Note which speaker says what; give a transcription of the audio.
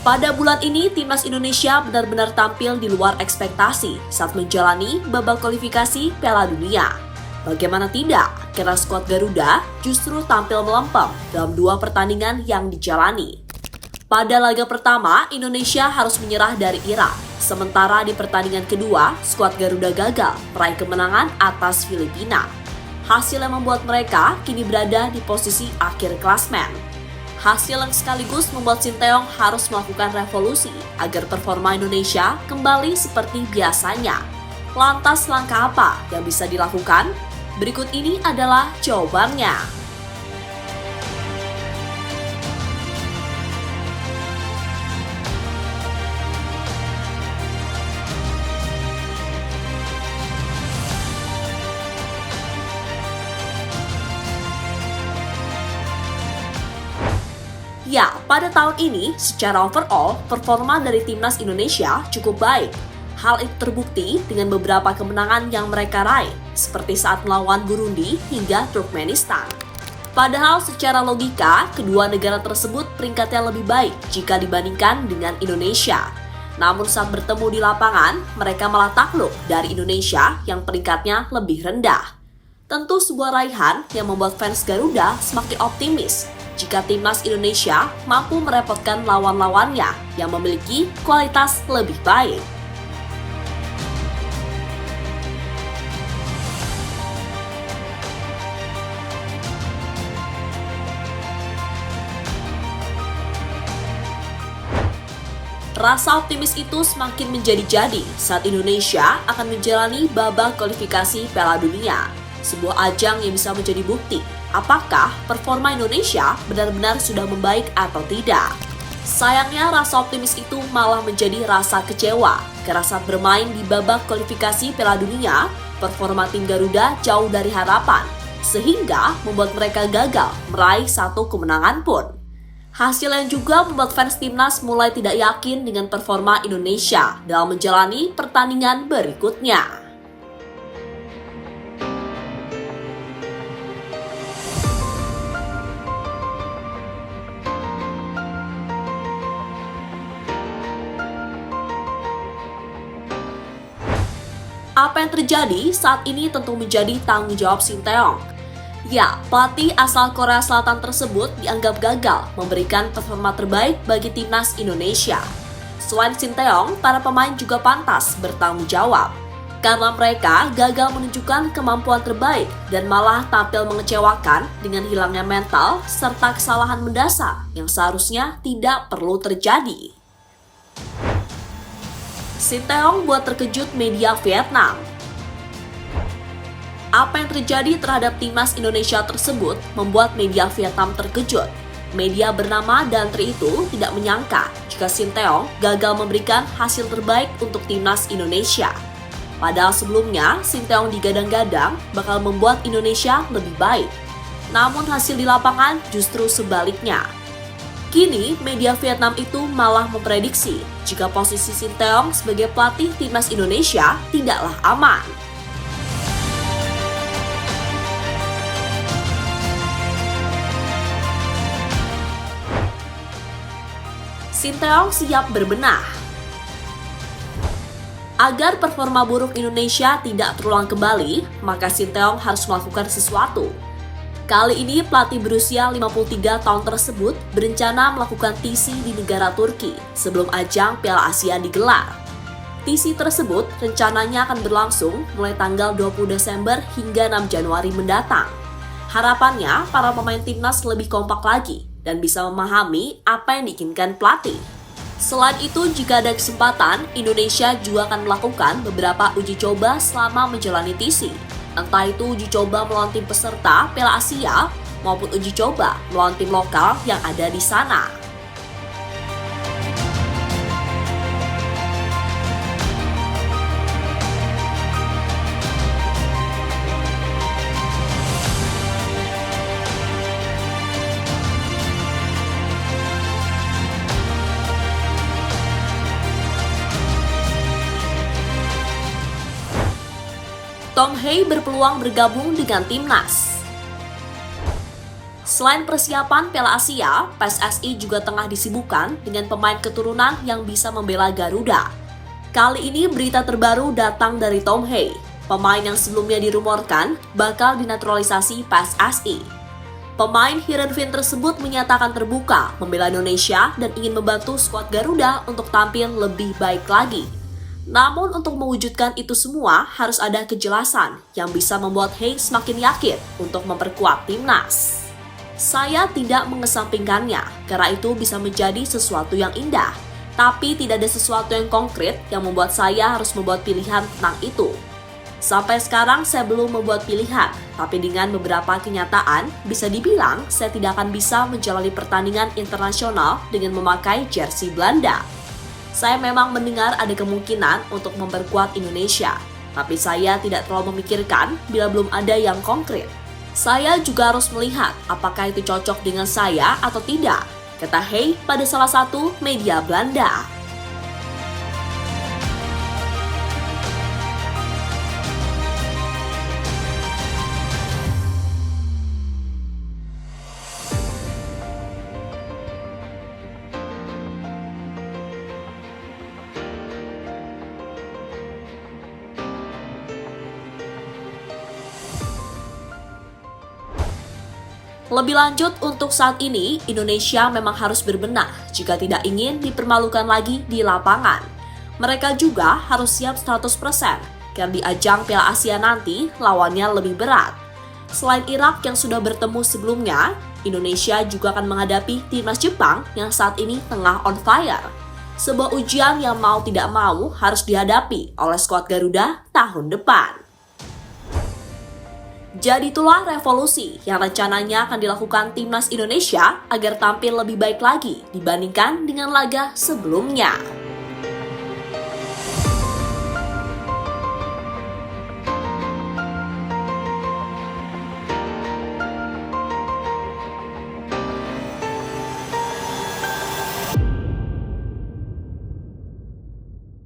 Speaker 1: Pada bulan ini, timnas Indonesia benar-benar tampil di luar ekspektasi saat menjalani babak kualifikasi Piala Dunia. Bagaimana tidak, karena skuad Garuda justru tampil melempem dalam 2 pertandingan yang dijalani. Pada laga pertama, Indonesia harus menyerah dari Irak. Sementara di pertandingan kedua, skuad Garuda gagal meraih kemenangan atas Filipina. Hasil yang membuat mereka kini berada di posisi akhir klasmen. Hasil yang sekaligus membuat Sinteyong harus melakukan revolusi agar performa Indonesia kembali seperti biasanya. Lantas langkah apa yang bisa dilakukan? Berikut ini adalah jawabannya. Ya, pada tahun ini, secara overall, performa dari timnas Indonesia cukup baik. Hal itu terbukti dengan beberapa kemenangan yang mereka raih, seperti saat melawan Burundi hingga Turkmenistan. Padahal secara logika, kedua negara tersebut peringkatnya lebih baik jika dibandingkan dengan Indonesia. Namun saat bertemu di lapangan, mereka malah takluk dari Indonesia yang peringkatnya lebih rendah. Tentu sebuah raihan yang membuat fans Garuda semakin optimis jika timnas Indonesia mampu merepotkan lawan-lawannya yang memiliki kualitas lebih baik. Rasa optimis itu semakin menjadi-jadi saat Indonesia akan menjalani babak kualifikasi Piala Dunia, sebuah ajang yang bisa menjadi bukti apakah performa Indonesia benar-benar sudah membaik atau tidak. Sayangnya rasa optimis itu malah menjadi rasa kecewa karena saat bermain di babak kualifikasi Piala Dunia, performa tim Garuda jauh dari harapan, sehingga membuat mereka gagal meraih 1 kemenangan pun. Hasil yang juga membuat fans timnas mulai tidak yakin dengan performa Indonesia dalam menjalani pertandingan berikutnya. Apa yang terjadi saat ini tentu menjadi tanggung jawab Sinteyong. Ya, pelatih asal Korea Selatan tersebut dianggap gagal memberikan performa terbaik bagi timnas Indonesia. Selain Sinteyong, para pemain juga pantas bertanggung jawab karena mereka gagal menunjukkan kemampuan terbaik dan malah tampil mengecewakan dengan hilangnya mental serta kesalahan mendasar yang seharusnya tidak perlu terjadi. Sinteyong buat terkejut media Vietnam. Apa yang terjadi terhadap timnas Indonesia tersebut membuat media Vietnam terkejut. Media bernama Dantri itu tidak menyangka jika Sinteyong gagal memberikan hasil terbaik untuk timnas Indonesia. Padahal sebelumnya, Sinteyong digadang-gadang bakal membuat Indonesia lebih baik. Namun hasil di lapangan justru sebaliknya. Kini, media Vietnam itu malah memprediksi jika posisi Sinteyong sebagai pelatih timnas Indonesia tidaklah aman. Sinteyong siap berbenah. Agar performa buruk Indonesia tidak terulang kembali, maka Sinteyong harus melakukan sesuatu. Kali ini pelatih berusia 53 tahun tersebut berencana melakukan TC di negara Turki sebelum ajang Piala Asia digelar. TC tersebut rencananya akan berlangsung mulai tanggal 20 Desember hingga 6 Januari mendatang. Harapannya para pemain timnas lebih kompak lagi dan bisa memahami apa yang diinginkan pelatih. Selain itu, jika ada kesempatan, Indonesia juga akan melakukan beberapa uji coba selama menjalani TC. Entah itu uji coba melawan tim peserta Piala Asia maupun uji coba melawan tim lokal yang ada di sana. Tong Hye berpeluang bergabung dengan timnas. Selain persiapan Piala Asia, PSSI juga tengah disibukkan dengan pemain keturunan yang bisa membela Garuda. Kali ini berita terbaru datang dari Tom Hea, pemain yang sebelumnya dirumorkan bakal dinaturalisasi PSSI. Pemain Heerenveen tersebut menyatakan terbuka membela Indonesia dan ingin membantu skuad Garuda untuk tampil lebih baik lagi. Namun untuk mewujudkan itu semua harus ada kejelasan yang bisa membuat Hea semakin yakin untuk memperkuat timnas. Saya tidak mengesampingkannya, karena itu bisa menjadi sesuatu yang indah. Tapi tidak ada sesuatu yang konkret yang membuat saya harus membuat pilihan tentang itu. Sampai sekarang saya belum membuat pilihan, tapi dengan beberapa kenyataan, bisa dibilang saya tidak akan bisa menjalani pertandingan internasional dengan memakai jersey Belanda. Saya memang mendengar ada kemungkinan untuk memperkuat Indonesia, tapi saya tidak terlalu memikirkan bila belum ada yang konkret. Saya juga harus melihat apakah itu cocok dengan saya atau tidak, kata Hea pada salah satu media Belanda. Lebih lanjut, untuk saat ini, Indonesia memang harus berbenah jika tidak ingin dipermalukan lagi di lapangan. Mereka juga harus siap 100%, karena di ajang Piala Asia nanti lawannya lebih berat. Selain Irak yang sudah bertemu sebelumnya, Indonesia juga akan menghadapi timnas Jepang yang saat ini tengah on fire. Sebuah ujian yang mau tidak mau harus dihadapi oleh skuad Garuda tahun depan. Jadi itulah revolusi yang rencananya akan dilakukan timnas Indonesia agar tampil lebih baik lagi dibandingkan dengan laga sebelumnya.